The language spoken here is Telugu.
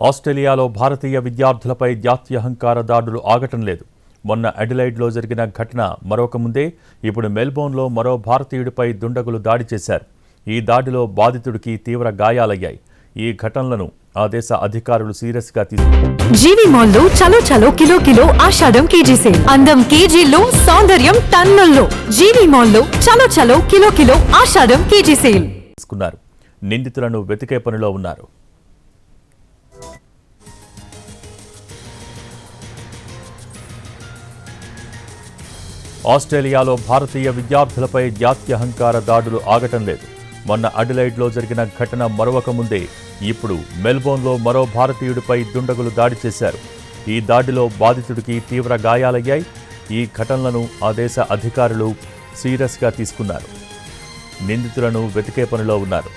ఆస్ట్రేలియాలో భారతీయ విద్యార్థులపై జాత్యహంకార దాడులు ఆగటం లేదు. మొన్న అడిలైడ్లో జరిగిన ఘటన మరొక ముందే ఇప్పుడు మెల్బోర్న్లో మరో భారతీయుడిపై దుండగులు దాడి చేశారు. ఈ దాడిలో బాధితుడికి తీవ్ర గాయాలయ్యాయి. ఈ ఘటనలను ఆ దేశ అధికారులు సీరియస్గా తీసుకున్నారు. జీవి మాల్లో చలో చలో కిలో కిలో ఆషాఢం కేజీ సేల్. అందం కేజీల్లో, సౌందర్యం టన్నుల్లో. జీవి మాల్లో చలో చలో కిలో కిలో ఆషాఢం కేజీ సేల్. నిందితులను వెతికే పనిలో ఉన్నారు. ఆస్ట్రేలియాలో భారతీయ విద్యార్థులపై జాత్యహంకార దాడులు ఆగటం లేదు. మొన్న అడిలైడ్లో జరిగిన ఘటన మరొక ముందే ఇప్పుడు మెల్బోర్న్లో మరో భారతీయుడిపై దుండగులు దాడి చేశారు. ఈ దాడిలో బాధితుడికి తీవ్ర గాయాలయ్యాయి. ఈ ఘటనలను ఆ దేశ అధికారులు సీరియస్గా తీసుకున్నారు. నిందితులను వెతికే పనిలో ఉన్నారు.